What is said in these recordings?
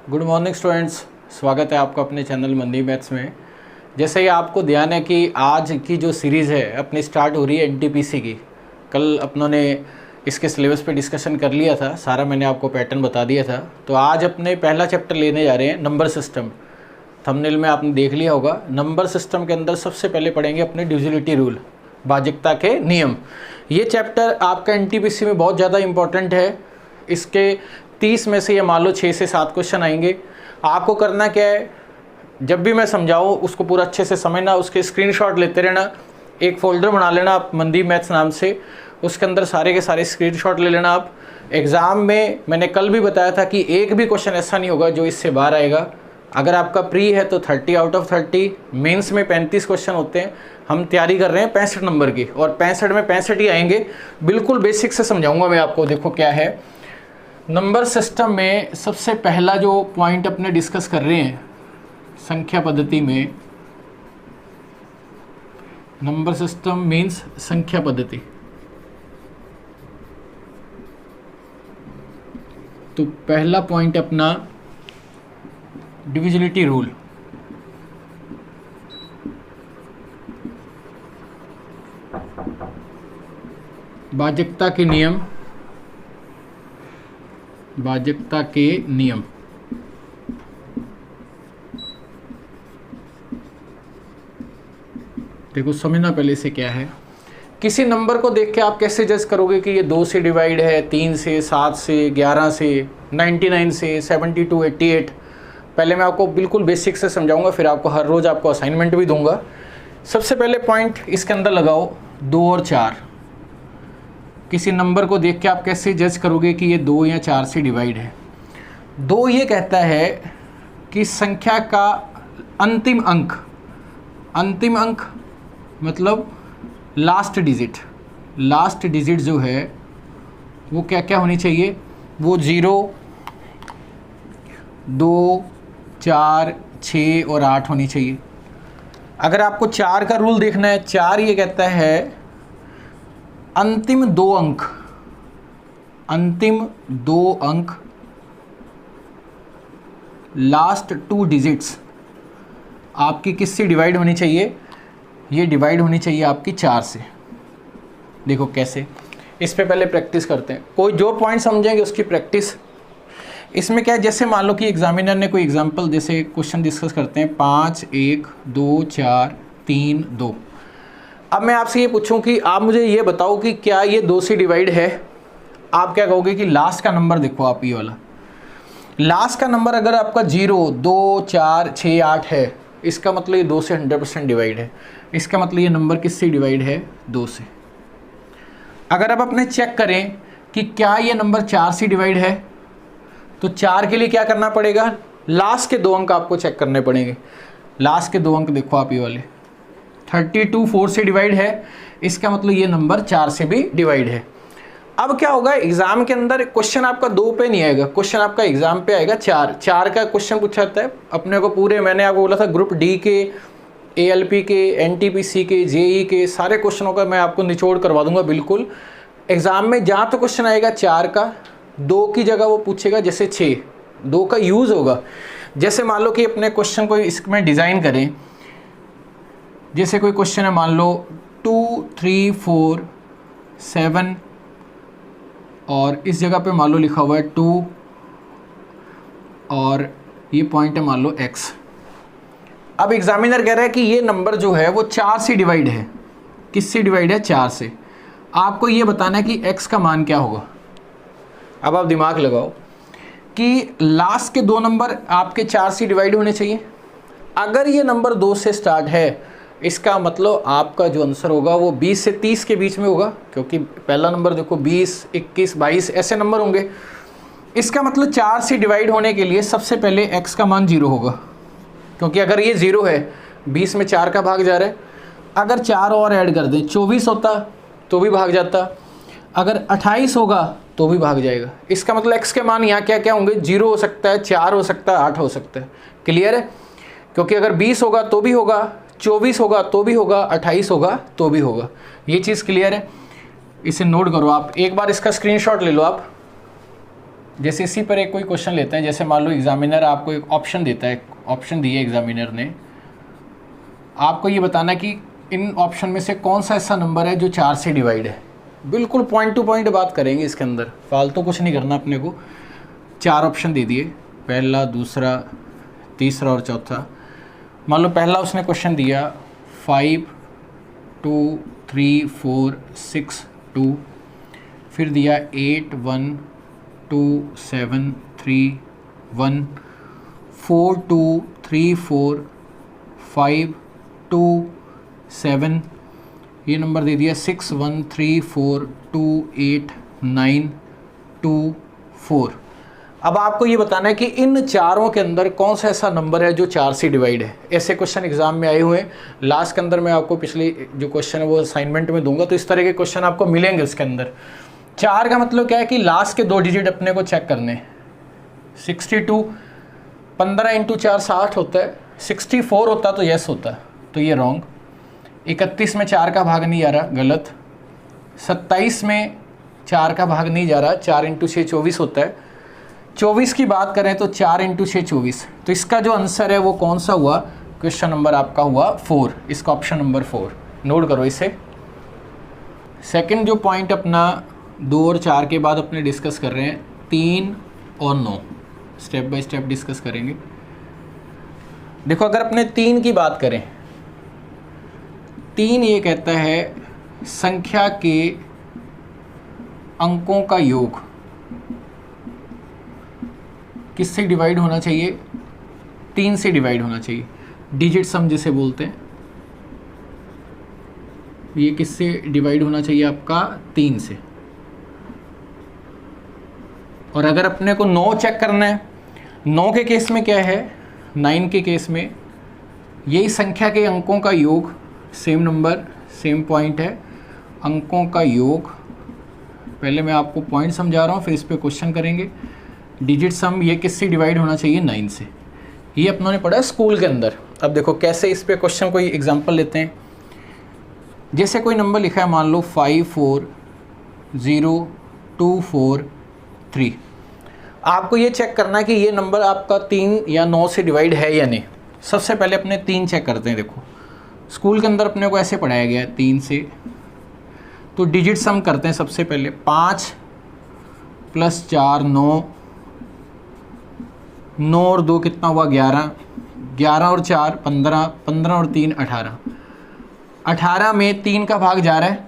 Good morning students, स्वागत है आपका अपने चैनल मंदी मैथ्स में। जैसे ही आपको ध्यान है कि आज की जो सीरीज़ है अपनी स्टार्ट हो रही है एनटीपीसी की। कल अपनों ने इसके सिलेबस पे डिस्कशन कर लिया था, सारा मैंने आपको पैटर्न बता दिया था। तो आज अपने पहला चैप्टर लेने जा रहे हैं नंबर सिस्टम। थंबनेल में आपने देख लिया होगा। नंबर सिस्टम के अंदर सबसे पहले पढ़ेंगे अपने डिविजिबिलिटी रूल, भाज्यता के नियम। ये चैप्टर आपका एनटीपीसी में बहुत ज़्यादा इंपॉर्टेंट है। इसके 30 में से ये मान लो 6 से 7 क्वेश्चन आएंगे। आपको करना क्या है, जब भी मैं समझाऊँ उसको पूरा अच्छे से समझना, उसके स्क्रीनशॉट लेते रहना। एक फ़ोल्डर बना लेना आप मंदी मैथ्स नाम से, उसके अंदर सारे के सारे स्क्रीनशॉट ले लेना आप। एग्ज़ाम में मैंने कल भी बताया था कि एक भी क्वेश्चन ऐसा नहीं होगा जो इससे बाहर आएगा। अगर आपका प्री है तो 30 आउट ऑफ 30, मेंस में 35 क्वेश्चन होते हैं। हम तैयारी कर रहे हैं 65 नंबर की, और 65 में 65 ही आएंगे। बिल्कुल बेसिक से समझाऊंगा मैं आपको। देखो क्या है नंबर सिस्टम में, सबसे पहला जो पॉइंट अपने डिस्कस कर रहे हैं संख्या पद्धति में। नंबर सिस्टम मीन्स संख्या पद्धति। तो पहला पॉइंट अपना डिविजिबिलिटी रूल। भाज्यता के नियम, भाज्यता के नियम। देखो समझना पहले से क्या है। किसी नंबर को देख के आप कैसे जज करोगे कि ये 2 से डिवाइड है, 3 से, 7 से, 11 से, 99 से, 72, 88। पहले मैं आपको बिल्कुल बेसिक से समझाऊंगा, फिर आपको हर रोज़ आपको असाइनमेंट भी दूंगा। सबसे पहले पॉइंट इसके अंदर लगाओ 2 और 4। किसी नंबर को देख के आप कैसे जज करोगे कि ये 2 या 4 से डिवाइड है। 2 ये कहता है कि संख्या का अंतिम अंक, अंतिम अंक मतलब लास्ट डिजिट, लास्ट डिजिट जो है वो क्या क्या होनी चाहिए, वो 0, 2, 4, 6 और 8 होनी चाहिए। अगर आपको 4 का रूल देखना है, 4 ये कहता है अंतिम 2 अंक, अंतिम 2 अंक, लास्ट 2 डिजिट्स आपकी किससे डिवाइड होनी चाहिए, ये डिवाइड होनी चाहिए आपकी 4 से। देखो कैसे, इस पे पहले प्रैक्टिस करते हैं। कोई जो पॉइंट समझेंगे उसकी प्रैक्टिस। इसमें क्या है, जैसे मान लो कि एग्जामिनर ने कोई एग्जांपल, जैसे क्वेश्चन डिस्कस करते हैं 5, 1, 2, 4, 3, 2। अब मैं आपसे ये पूछूं कि आप मुझे ये बताओ कि क्या ये 2 से डिवाइड है। आप क्या कहोगे कि लास्ट का नंबर देखो, आप ये वाला लास्ट का नंबर अगर आपका 0, 2, 4, 6, 8 है, इसका मतलब ये 2 से 100% डिवाइड है। इसका मतलब ये नंबर किससे डिवाइड है, 2 से। अगर आप अपने चेक करें कि क्या ये नंबर 4 से डिवाइड है, तो 4 के लिए क्या करना पड़ेगा, लास्ट के 2 अंक आपको चेक करने पड़ेंगे। लास्ट के 2 अंक देखो आप ये वाले, 32 4 से डिवाइड है, इसका मतलब ये नंबर 4 से भी डिवाइड है। अब क्या होगा, एग्जाम के अंदर क्वेश्चन आपका 2 पे नहीं आएगा, क्वेश्चन आपका एग्जाम पे आएगा 4 का क्वेश्चन पूछा जाता है अपने को पूरे। मैंने आपको बोला था ग्रुप डी के, एएलपी के, एनटीपीसी के, जेई के सारे क्वेश्चनों का मैं आपको निचोड़ करवा दूंगा बिल्कुल। एग्जाम में जहाँ तो क्वेश्चन आएगा 4 का, 2 की जगह वो पूछेगा जैसे 6, 2 का यूज़ होगा। जैसे मान लो कि अपने क्वेश्चन को इसमें डिज़ाइन करें, जैसे कोई क्वेश्चन है मान लो 2, 3, 4, 7 और इस जगह पे मान लो लिखा हुआ है 2 और ये पॉइंट है मान लो x। अब एग्जामिनर कह रहा है कि ये नंबर जो है वो 4 से डिवाइड है। किससे डिवाइड है, 4 से। आपको ये बताना है कि x का मान क्या होगा। अब आप दिमाग लगाओ कि लास्ट के 2 नंबर आपके 4 से डिवाइड होने चाहिए। अगर ये नंबर 2 से स्टार्ट है, इसका मतलब आपका जो आंसर होगा वो 20 से 30 के बीच में होगा, क्योंकि पहला नंबर देखो 20, 21, 22 ऐसे नंबर होंगे। इसका मतलब 4 से डिवाइड होने के लिए सबसे पहले x का मान 0 होगा, क्योंकि अगर ये 0 है, 20 में 4 का भाग जा रहा है। अगर 4 और ऐड कर दें, 24 होता तो भी भाग जाता, अगर 28 होगा तो भी भाग जाएगा। इसका मतलब x के मान यहाँ क्या क्या होंगे, 0 हो सकता है, 4 हो सकता है, 8 हो सकता है। क्लियर है, क्योंकि अगर 20 होगा तो भी होगा, 24 होगा तो भी होगा, 28 होगा तो भी होगा। ये चीज़ क्लियर है। इसे नोट करो आप, एक बार इसका स्क्रीनशॉट ले लो आप। जैसे इसी पर एक कोई क्वेश्चन लेते हैं, जैसे मान लो एग्जामिनर आपको एक ऑप्शन देता है, ऑप्शन दिए एग्जामिनर ने, आपको ये बताना कि इन ऑप्शन में से कौन सा ऐसा नंबर है जो 4 से डिवाइड है। बिल्कुल पॉइंट टू पॉइंट बात करेंगे इसके अंदर, फालतू कुछ नहीं करना अपने को। 4 ऑप्शन दे दिए, पहला, दूसरा, तीसरा और चौथा। मान लो पहला उसने क्वेश्चन दिया 5 2 3 4 6 2, फिर दिया 8 1 2 7 3 1 4 2 3 4 5 2 7, ये नंबर दे दिया 6 1 3 4 2 8 9 2 4। अब आपको ये बताना है कि इन चारों के अंदर कौन सा ऐसा नंबर है जो 4 से डिवाइड है। ऐसे क्वेश्चन एग्जाम में आए हुए हैं। लास्ट के अंदर मैं आपको पिछले जो क्वेश्चन है वो असाइनमेंट में दूंगा, तो इस तरह के क्वेश्चन आपको मिलेंगे उसके अंदर। 4 का मतलब क्या है कि लास्ट के 2 डिजिट अपने को चेक करने। 62 15 इंटू 4 60 होता है, 64 होता तो यस होता, तो ये रॉन्ग। 31 में 4 का भाग नहीं जा रहा, गलत। 27 में 4 का भाग नहीं जा रहा, 4 इंटू 6 24 होता है। 24 की बात करें तो 4 इंटू 6 24, तो इसका जो आंसर है वो कौन सा हुआ? क्वेश्चन नंबर आपका हुआ 4, इसका ऑप्शन नंबर 4। नोट करो इसे। सेकंड जो पॉइंट अपना 2 और 4 के बाद अपने डिस्कस कर रहे हैं, 3 और 9, स्टेप बाय स्टेप डिस्कस करेंगे। देखो अगर अपने 3 की बात करें, 3 ये कहता है संख्या के अंकों का योग किससे डिवाइड होना चाहिए? 3 से डिवाइड होना चाहिए। डिजिट सम जिसे बोलते हैं, ये किससे डिवाइड होना चाहिए आपका? 3 से। और अगर अपने को 9 चेक करना है, 9 के केस में क्या है? 9 के केस में यही संख्या के अंकों का योग, सेम नंबर सेम पॉइंट है, अंकों का योग। पहले मैं आपको पॉइंट समझा रहा हूँ, फिर इस पे क्वेश्चन करेंगे। डिजिट सम ये किससे डिवाइड होना चाहिए? 9 से। ये अपनों ने पढ़ा स्कूल के अंदर। अब देखो कैसे इस पे क्वेश्चन, कोई एग्जांपल लेते हैं। जैसे कोई नंबर लिखा है, मान लो 5 4 0 2 4 3। आपको ये चेक करना है कि ये नंबर आपका 3 या 9 से डिवाइड है या नहीं। सबसे पहले अपने 3 चेक करते हैं। देखो स्कूल के अंदर अपने को ऐसे पढ़ाया गया है 3 से, तो डिजिट सम करते हैं सबसे पहले। 5 + 4 9, 9 और 2 कितना हुआ? 11, 11 और 4 15, 15 और 3 18, 18 में 3 का भाग जा रहा है,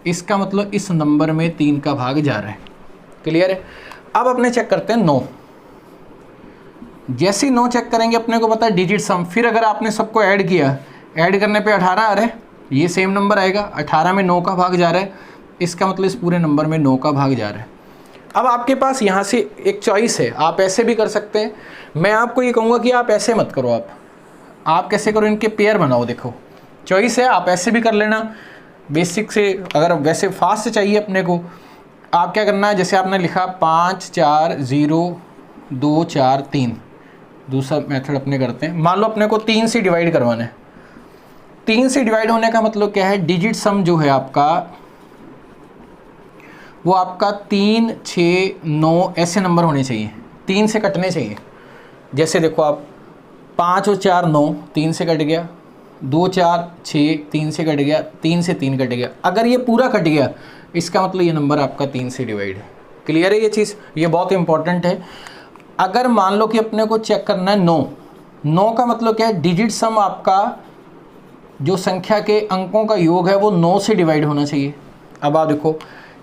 इसका मतलब इस नंबर में 3 का भाग जा रहा है। क्लियर है? अब अपने चेक करते हैं 9। जैसे ही 9 चेक करेंगे अपने को पता है डिजिट सम। फिर अगर आपने सबको ऐड किया, ऐड करने पे 18 आ रहा है, ये सेम नंबर आएगा। 18 में 9 का भाग जा रहा है, इसका मतलब इस पूरे नंबर में 9 का भाग जा रहा है। अब आपके पास यहाँ से एक चॉइस है, आप ऐसे भी कर सकते हैं। मैं आपको ये कहूँगा कि आप ऐसे मत करो। आप कैसे करो? इनके पेयर बनाओ। देखो चॉइस है, आप ऐसे भी कर लेना बेसिक से। अगर वैसे फास्ट चाहिए अपने को, आप क्या करना है, जैसे आपने लिखा 5 4 0 2 4 3, दूसरा मेथड अपने करते हैं। मान लो अपने को 3 से डिवाइड करवाना है। 3 से डिवाइड होने का मतलब क्या है? डिजिट सम जो है आपका, वो आपका 3 6 9 ऐसे नंबर होने चाहिए, 3 से कटने चाहिए। जैसे देखो आप 5 और 4 9, 3 से कट गया। 2 4 6, 3 से कट गया। 3 से 3 कट गया। अगर ये पूरा कट गया, इसका मतलब ये नंबर आपका 3 से डिवाइड है। क्लियर है ये चीज़? ये बहुत इंपॉर्टेंट है। अगर मान लो कि अपने को चेक करना है 9, 9 का मतलब क्या है? डिजिट सम आपका जो संख्या के अंकों का योग है वो 9 से डिवाइड होना चाहिए। अब आप देखो,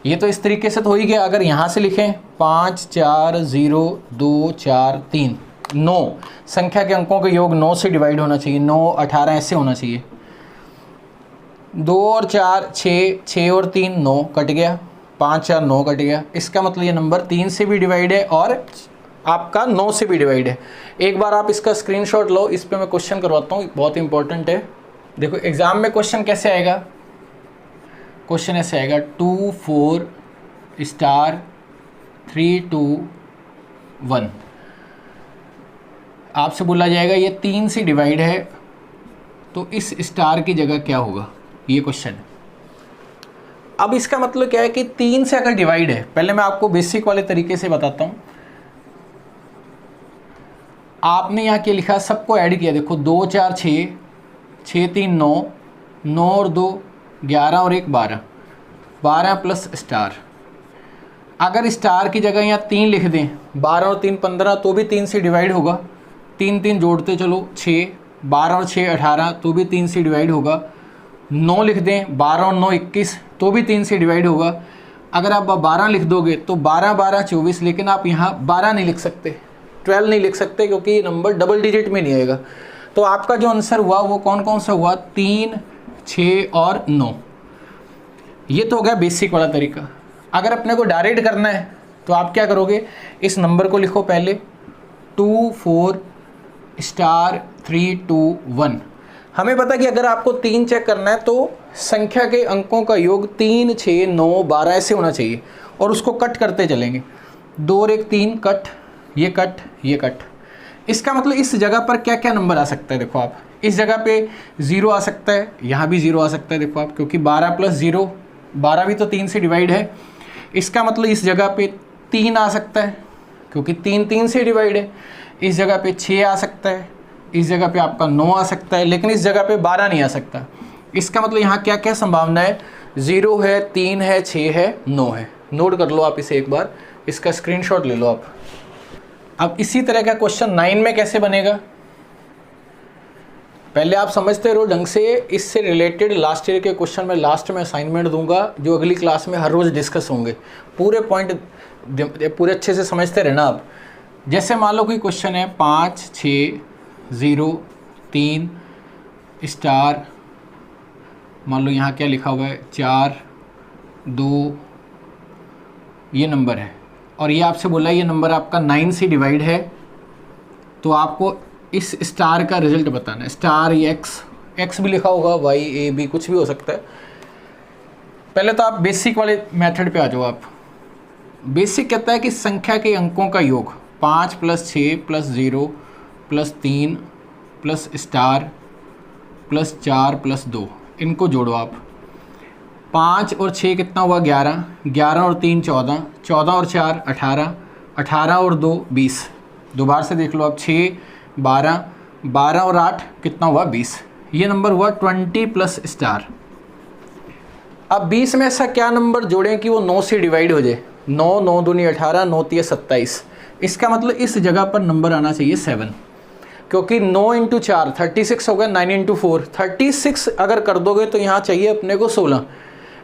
ये तो इस तरीके से तो हो ही गया। अगर यहाँ से लिखें 5 4 0 2 4 3, 9 संख्या के अंकों का योग 9 से डिवाइड होना चाहिए। 9 18 ऐसे होना चाहिए। 2 और 4 6, 6 और 3 9 कट गया। 5 4 9 कट गया। इसका मतलब ये नंबर 3 से भी डिवाइड है और आपका 9 से भी डिवाइड है। एक बार आप इसका स्क्रीनशॉट लो, इस पर मैं क्वेश्चन करवाता हूँ, बहुत इंपॉर्टेंट है। देखो एग्जाम में क्वेश्चन कैसे आएगा? क्वेश्चन ऐसे आएगा 2 4 स्टार 3 2 1। आपसे बोला जाएगा ये 3 से डिवाइड है, तो इस स्टार की जगह क्या होगा? ये क्वेश्चन है। अब इसका मतलब क्या है कि 3 से अगर डिवाइड है, पहले मैं आपको बेसिक वाले तरीके से बताता हूँ। आपने यहाँ क्या लिखा, सबको ऐड किया, देखो 2 4 6, 6 3 9, 9 और 2 11 और 1 12, 12 प्लस स्टार। अगर स्टार की जगह यहाँ 3 लिख दें, 12 और 3 15, तो भी 3 से डिवाइड होगा। 3 3 जोड़ते चलो 6, 12 और 6 18, तो भी 3 से डिवाइड होगा। 9 लिख दें, 12 और 9 21, तो भी 3 से डिवाइड होगा। अगर आप 12 लिख दोगे तो 12 12 24, लेकिन आप यहाँ 12 नहीं लिख सकते, 12 नहीं लिख सकते, क्योंकि ये नंबर डबल डिजिट में नहीं आएगा। तो आपका जो आंसर हुआ वो कौन कौन सा हुआ, 3 6 और 9। ये तो हो गया बेसिक वाला तरीका। अगर अपने को डायरेक्ट करना है तो आप क्या करोगे, इस नंबर को लिखो पहले 2 4 स्टार 3 2 1। हमें पता कि अगर आपको 3 चेक करना है तो संख्या के अंकों का योग 3 6 9 12 ऐसे होना चाहिए, और उसको कट करते चलेंगे। 2 और 1 3 कट, ये कट, ये कट। इसका मतलब इस जगह पर क्या क्या नंबर आ सकता है, देखो आप इस जगह पे 0 आ सकता है, यहाँ भी 0 आ सकता है, देखो आप, क्योंकि 12 प्लस 0 12 भी तो 3 से डिवाइड है। इसका मतलब इस जगह पे 3 आ सकता है, क्योंकि 3 3 से डिवाइड है। इस जगह पे 6 आ सकता है, इस जगह पे आपका 9 आ सकता है, लेकिन इस जगह पे 12 नहीं आ सकता। इसका मतलब यहाँ क्या क्या संभावना है, 0 है, 3 है, 6 है, 9 है। नोट कर लो आप इसे एक बार, इसका स्क्रीनशॉट ले लो आप। अब इसी तरह का क्वेश्चन 9 में कैसे बनेगा, पहले आप समझते रहो ढंग से। इससे रिलेटेड लास्ट ईयर के क्वेश्चन मैं लास्ट में असाइनमेंट दूंगा, जो अगली क्लास में हर रोज़ डिस्कस होंगे। पूरे पॉइंट पूरे अच्छे से समझते रहना आप। जैसे मान लो कोई क्वेश्चन है 5 6 0 3 स्टार, मान लो यहाँ क्या लिखा हुआ है 4 2, ये नंबर है, और ये आपसे बोला ये नंबर आपका 9 से डिवाइड है, तो आपको इस स्टार का रिजल्ट बताना है। स्टार एक्स भी लिखा होगा, वाई ए बी कुछ भी हो सकता है। पहले तो आप बेसिक वाले मेथड पे आ जाओ आप। बेसिक कहता है कि संख्या के अंकों का योग 5 plus 6 plus 0 plus 3 plus star plus 4 plus 2, इनको जोड़ो आप। 5 और 6 कितना हुआ 11, 11 और 3 14, 14 और 4 18, 18 और 2 20। दोबारा से देख लो आप, 6 12, 12 और 8 कितना हुआ 20। ये नंबर हुआ 20 प्लस स्टार। अब 20 में ऐसा क्या नंबर जोड़ें कि वो 9 से डिवाइड हो जाए। 9 9 दूनी 18, 9 3 27। इसका मतलब इस जगह पर नंबर आना चाहिए 7, क्योंकि 9 इंटू 4 36 हो गया, 9 इंटू 4 36 अगर कर दोगे तो यहाँ चाहिए अपने को 16।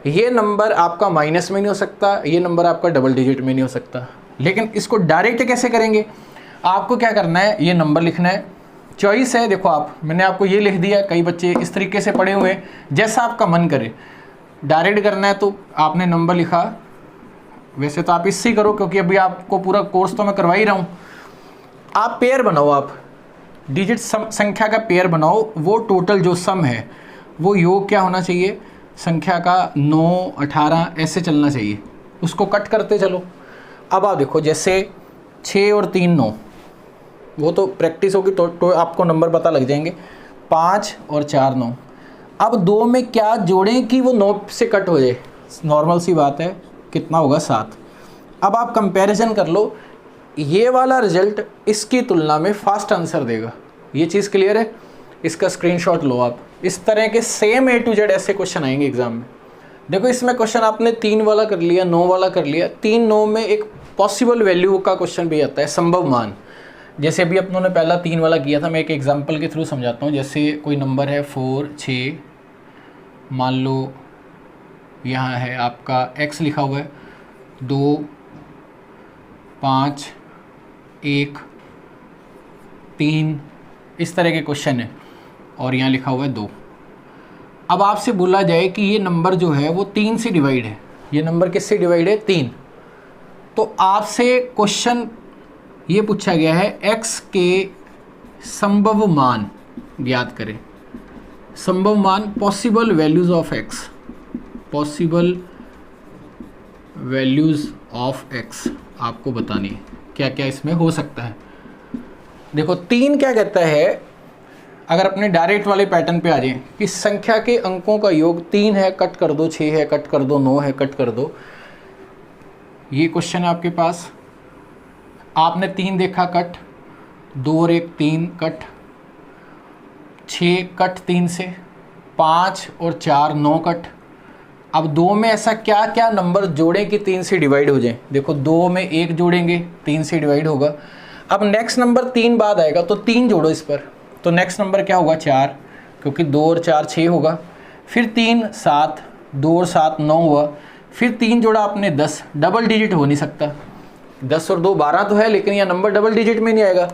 ये नंबर आपका माइनस में नहीं हो सकता, ये नंबर आपका डबल डिजिट में नहीं हो सकता। लेकिन इसको डायरेक्ट कैसे करेंगे, आपको क्या करना है, ये नंबर लिखना है, चॉइस है। देखो आप, मैंने आपको ये लिख दिया, कई बच्चे इस तरीके से पढ़े हुए हैं, जैसा आपका मन करे। डायरेक्ट करना है तो आपने नंबर लिखा, वैसे तो आप इससे ही करो, क्योंकि अभी आपको पूरा कोर्स तो मैं करवा ही रहा हूँ। आप पेयर बनाओ, आप डिजिट संख्या का पेयर बनाओ। वो टोटल जो सम है वो योग क्या होना चाहिए, संख्या का 9 18 ऐसे चलना चाहिए, उसको कट करते चलो। अब आप देखो, जैसे 6 और 3 9, वो तो प्रैक्टिस होगी तो आपको नंबर पता लग जाएंगे। 5 और 4 9। अब 2 में क्या जोड़ें कि वो 9 से कट हो जाए, नॉर्मल सी बात है, कितना होगा 7। अब आप कंपैरिजन कर लो, ये वाला रिजल्ट इसकी तुलना में फास्ट आंसर देगा। ये चीज़ क्लियर है, इसका स्क्रीनशॉट लो आप। इस तरह के सेम A to Z ऐसे क्वेश्चन आएंगे एग्जाम में। देखो इसमें क्वेश्चन आपने 3 वाला कर लिया, 9 वाला कर लिया। 3 9 में एक पॉसिबल वैल्यू का क्वेश्चन भी आता है, संभव मान। जैसे अभी अपनों ने पहला 3 वाला किया था, मैं एक एग्जांपल के थ्रू समझाता हूँ। जैसे कोई नंबर है 4 6, मान लो यहाँ है आपका x लिखा हुआ है, 2 5 1 3, इस तरह के क्वेश्चन है, और यहाँ लिखा हुआ है 2। अब आपसे बोला जाए कि ये नंबर जो है वो 3 से डिवाइड है, ये नंबर किससे डिवाइड है 3। तो आपसे क्वेश्चन ये पूछा गया है x के संभव मान ज्ञात करें। संभव मान, possible values of x, possible values of x आपको बतानी है, क्या क्या इसमें हो सकता है। देखो 3 क्या कहता है, अगर अपने डायरेक्ट वाले पैटर्न पे आ जाए कि संख्या के अंकों का योग 3 है, कट कर दो, 6 है, कट कर दो, 9 है, कट कर दो। ये क्वेश्चन है आपके पास, आपने 3 देखा कट, 2 और 1 3 कट, 6 कट 3 से, 5 और 4 9 कट। अब 2 में ऐसा क्या क्या नंबर जोड़ें कि 3 से डिवाइड हो जाए? देखो 2 में 1 जोड़ेंगे 3 से डिवाइड होगा। अब नेक्स्ट नंबर 3 बाद आएगा तो 3 जोड़ो इस पर, तो नेक्स्ट नंबर क्या होगा? 4, क्योंकि 2 और 4 6 होगा। फिर 3 7, 2 और 7 9 हुआ। फिर 3 जोड़ा आपने 10, डबल डिजिट हो नहीं सकता। 10 और 2 12 तो है, लेकिन यह नंबर डबल डिजिट में नहीं आएगा।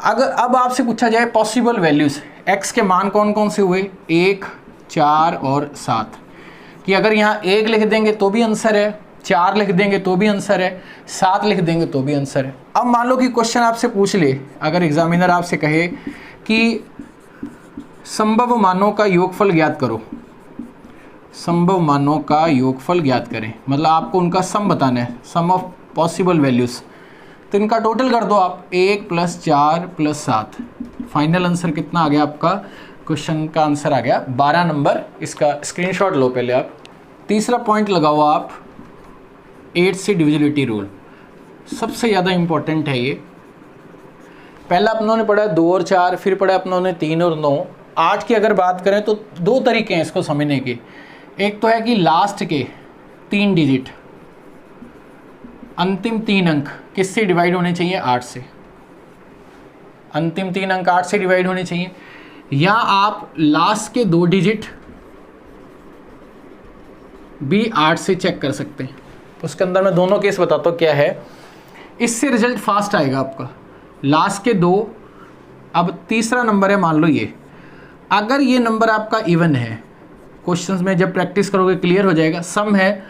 अगर अब आपसे पूछा जाए पॉसिबल वैल्यूज़, x के मान कौन कौन से हुए? 1 4 और 7, कि अगर यहाँ 1 लिख देंगे तो भी आंसर है, 4 लिख देंगे तो भी आंसर है, 7 लिख देंगे तो भी आंसर है। अब मान लो कि क्वेश्चन आपसे पूछ ले, अगर एग्जामिनर आपसे कहे कि संभव मानों का योगफल ज्ञात करो, संभव मानों का योगफल ज्ञात करें, मतलब आपको उनका सम बताना है, सम ऑफ पॉसिबल वैल्यूज़, तो इनका टोटल कर दो आप, 1 + 4 + 7। फाइनल आंसर कितना आ गया आपका? क्वेश्चन का आंसर आ गया 12 नंबर। इसका स्क्रीनशॉट लो पहले आप। तीसरा पॉइंट लगाओ आप, 8 से डिविजिबिलिटी रूल, सबसे ज़्यादा इम्पोर्टेंट है ये। पहला अपनों ने पढ़ा 2 और 4, फिर पढ़ा अपनों ने 3 और 9। 8 की अगर बात करें तो 2 तरीके हैं इसको समझने के। एक तो है कि लास्ट के 3 डिजिट, अंतिम 3 अंक किससे डिवाइड होने चाहिए? 8 से। अंतिम 3 अंक 8 से डिवाइड होने चाहिए। या आप लास्ट के 2 डिजिट भी 8 से चेक कर सकते हैं। उसके अंदर मैं दोनों केस बताता हूँ क्या है, इससे रिजल्ट फास्ट आएगा आपका। लास्ट के 2, अब तीसरा नंबर है, मान लो ये, अगर ये नंबर आपका इवन है, क्वेश्चंस में जब प्रैक्टिस करोगे क्लियर हो जाएगा, सम है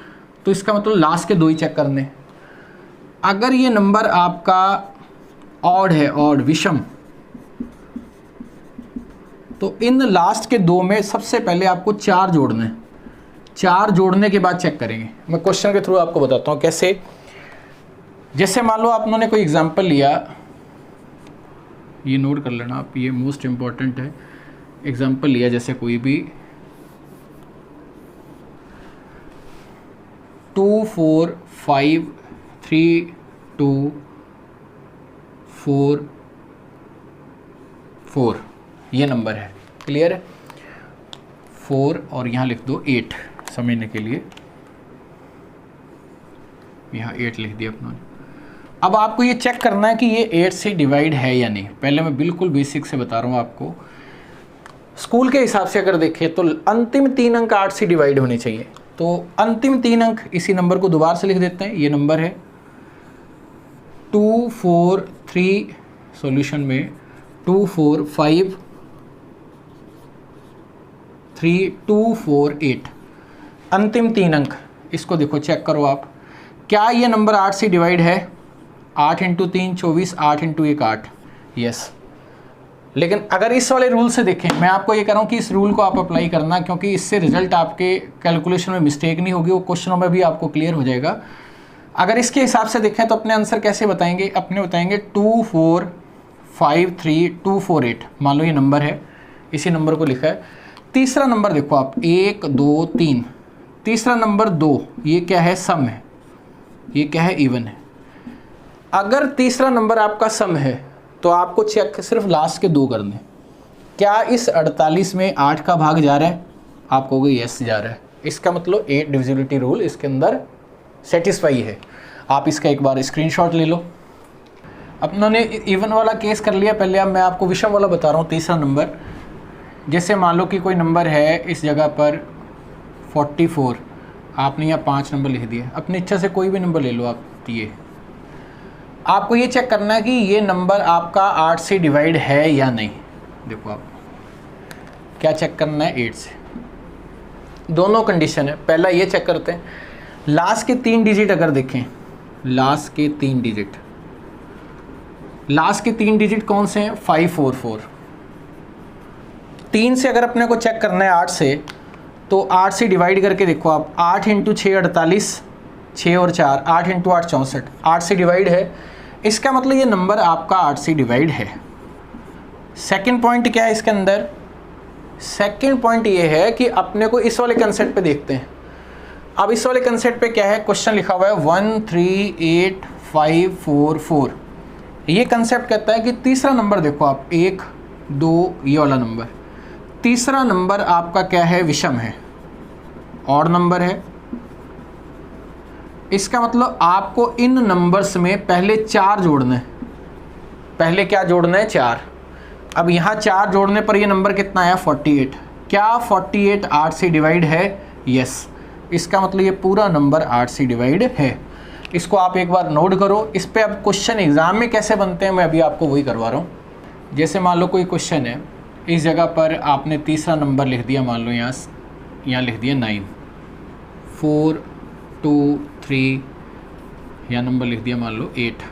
तो इसका मतलब लास्ट के 2 ही चेक करने। अगर ये नंबर आपका ऑड है, ऑड विषम, तो इन लास्ट के 2 में सबसे पहले आपको 4 जोड़ना है। 4 जोड़ने के बाद चेक करेंगे। मैं क्वेश्चन के थ्रू आपको बताता हूँ कैसे। जैसे मान लो आप लोगों ने कोई एग्जांपल लिया, ये नोट कर लेना आप, ये मोस्ट इम्पॉर्टेंट है। एग्जांपल लिया जैसे कोई भी 2 4 5 3 2 4 4, ये नंबर है, क्लियर है? 4 और यहाँ लिख दो 8 समझने के लिए, यहाँ 8 लिख दिया अपना। अब आपको ये चेक करना है कि ये 8 से डिवाइड है या नहीं। पहले मैं बिल्कुल बेसिक से बता रहा हूँ आपको। स्कूल के हिसाब से अगर देखें तो अंतिम 3 अंक 8 से डिवाइड होने चाहिए। तो अंतिम 3 अंक, इसी नंबर को दोबारा से लिख देते हैं। ये नंबर है 2 4 3, सॉल्यूशन में 2 4 5 3 2 4 8, अंतिम 3 अंक। इसको देखो, चेक करो आप, क्या ये नंबर 8 से डिवाइड है? 8 × 3 24, 8 × 1 8, यस। लेकिन अगर इस वाले रूल से देखें, मैं आपको ये कह रहा हूँ कि इस रूल को आप अप्लाई करना, क्योंकि इससे रिजल्ट आपके कैलकुलेशन में मिस्टेक नहीं होगी, वो क्वेश्चनों में भी आपको क्लियर हो जाएगा। अगर इसके हिसाब से देखें तो अपने आंसर कैसे बताएंगे? अपने बताएंगे 2 4 5 3 2 4 8, मान लो ये नंबर है, इसी नंबर को लिखा है। तीसरा नंबर देखो आप, 1 2 3, तीसरा नंबर 2, ये क्या है? सम है। ये क्या है? इवन है। अगर तीसरा नंबर आपका सम है तो आपको चेक सिर्फ लास्ट के 2 करने, क्या इस 48 में 8 का भाग जा रहा है? आप कहोगे यस जा रहा है। इसका मतलब 8 डिविजिबिलिटी रूल इसके अंदर सेटिस्फाई है। आप इसका एक बार स्क्रीनशॉट ले लो। अपनों ने इवन वाला केस कर लिया पहले, अब मैं आपको विषम वाला बता रहा हूँ, तीसरा नंबर। जैसे मान लो कि कोई नंबर है इस जगह पर 44, आपने यहाँ 5 नंबर लिख दिए, अपनी इच्छा से कोई भी नंबर ले लो आप। ये आपको ये चेक करना है कि ये नंबर आपका 8 से डिवाइड है या नहीं। देखो आप क्या चेक करना है? 8 से। दोनों कंडीशन है। पहला ये चेक करते हैं, लास्ट के 3 डिजिट अगर देखें, लास्ट के 3 डिजिट, लास्ट के 3 डिजिट कौन से हैं? 5 4 4। 3 से अगर अपने को चेक करना है 8 से, तो 8 से डिवाइड करके देखो आप, 8 × 6 48, 6 और 4, 8 × 8 64, 8 से डिवाइड है। इसका मतलब ये नंबर आपका 8 से डिवाइड है। सेकंड पॉइंट क्या है इसके अंदर? सेकंड पॉइंट ये है कि अपने को इस वाले कंसेप्ट पे देखते हैं। अब इस वाले कंसेप्ट पे क्या है? क्वेश्चन लिखा हुआ है 1 3 8 5 4 4, ये कंसेप्ट कहता है कि तीसरा नंबर देखो आप 1 2 ये वाला नंबर, तीसरा नंबर आपका क्या है, विषम है, ऑड नंबर है। इसका मतलब आपको इन नंबर्स में पहले 4 जोड़ना है, पहले क्या जोड़ना है, 4। अब यहाँ 4 जोड़ने पर ये नंबर कितना आया, 48। क्या 48 8 से डिवाइड है, यस। इसका मतलब ये पूरा नंबर 8 से डिवाइड है। इसको आप एक बार नोट करो। इस पे अब क्वेश्चन एग्जाम में कैसे बनते हैं मैं अभी आपको वही करवा रहा हूँ। जैसे मान लो कोई क्वेश्चन है, इस जगह पर आपने तीसरा नंबर लिख दिया, मान लो यहाँ लिख दिया 9, 4 2 3, यहाँ नंबर लिख दिया मान लो 8,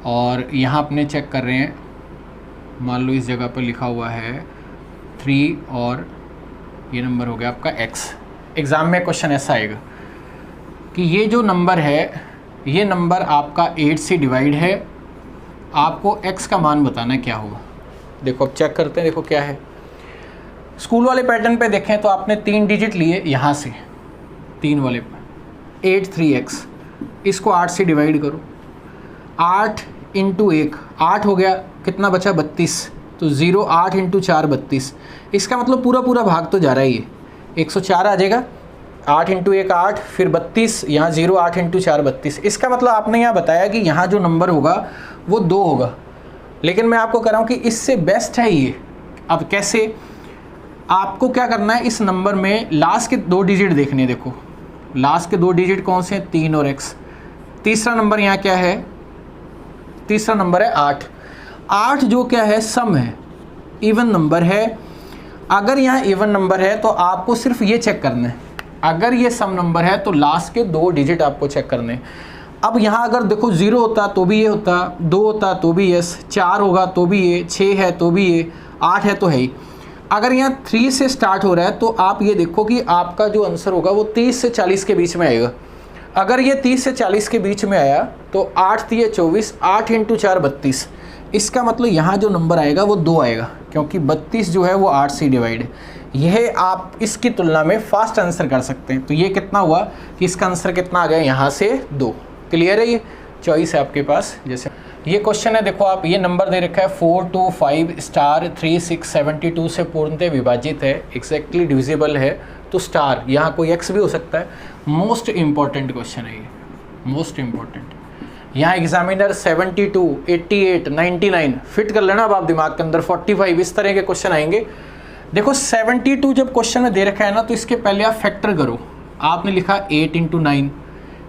और यहाँ अपने चेक कर रहे हैं, मान लो इस जगह पर लिखा हुआ है 3 और ये नंबर हो गया आपका x। एग्ज़ाम में क्वेश्चन ऐसा आएगा कि ये जो नंबर है, ये नंबर आपका 8 से डिवाइड है, आपको x का मान बताना है क्या होगा। देखो अब चेक करते हैं, देखो क्या है। स्कूल वाले पैटर्न पे देखें तो आपने 3 डिजिट लिए यहाँ से, 3 वाले पर 8 3x, इसको 8 से डिवाइड करो, 8 इंटू 1 8 हो गया, कितना बचा 32, तो 0 8 इंटू 4 32। इसका मतलब पूरा भाग तो जा रहा है, ये 104 आ जाएगा। 8 इंटू 1 8, फिर 32, यहाँ 0 8 इंटू 4 32। इसका मतलब आपने यहाँ बताया कि यहाँ जो नंबर होगा वो 2 होगा, लेकिन मैं आपको कह रहा हूँ कि इससे बेस्ट है ये। अब कैसे, आपको क्या करना है, इस नंबर में लास्ट के 2 डिजिट देखने। देखो लास्ट के 2 डिजिट कौन से हैं, 3 और x। तीसरा नंबर यहाँ क्या है, तीसरा नंबर है 8। 8 जो क्या है, सम है, इवन नंबर है। अगर यहाँ इवन नंबर है तो आपको सिर्फ ये चेक करना है, अगर ये सम नंबर है तो लास्ट के 2 डिजिट आपको चेक करने हैं। अब यहाँ अगर देखो 0 होता तो भी ये होता, 2 होता तो भी यस, 4 होगा तो भी ये, 6 है तो भी ये, 8 है तो है ही। अगर यहाँ 3 से स्टार्ट हो रहा है तो आप ये देखो कि आपका जो आंसर होगा वो 30 से 40 के बीच में आएगा। अगर ये 30 से 40 के बीच में आया तो 8 3 24, 8 इंटू 4 32। इसका मतलब यहाँ जो नंबर आएगा वो 2 आएगा, क्योंकि 32 जो है वो 8 से डिवाइड है। यह आप इसकी तुलना में फास्ट आंसर कर सकते हैं। तो ये कितना हुआ कि इसका आंसर कितना आ गया, यहाँ से 2। क्लियर है, ये चॉइस है आपके पास। जैसे ये क्वेश्चन है, देखो आप, ये नंबर दे रखा है 4 2 5 स्टार 3 6 72 से पूर्णतः विभाजित है, एक्जैक्टली डिविजिबल है, तो स्टार यहाँ कोई x भी हो सकता है। मोस्ट इम्पॉर्टेंट क्वेश्चन है ये, मोस्ट इम्पॉर्टेंट। यहाँ एग्जामिनर 72 88 99 फिट कर लेना अब आप दिमाग के अंदर, 45 इस तरह के क्वेश्चन आएंगे। देखो 72 जब क्वेश्चन में दे रखा है ना, तो इसके पहले आप फैक्टर करो। आपने लिखा 8 इंटू 9,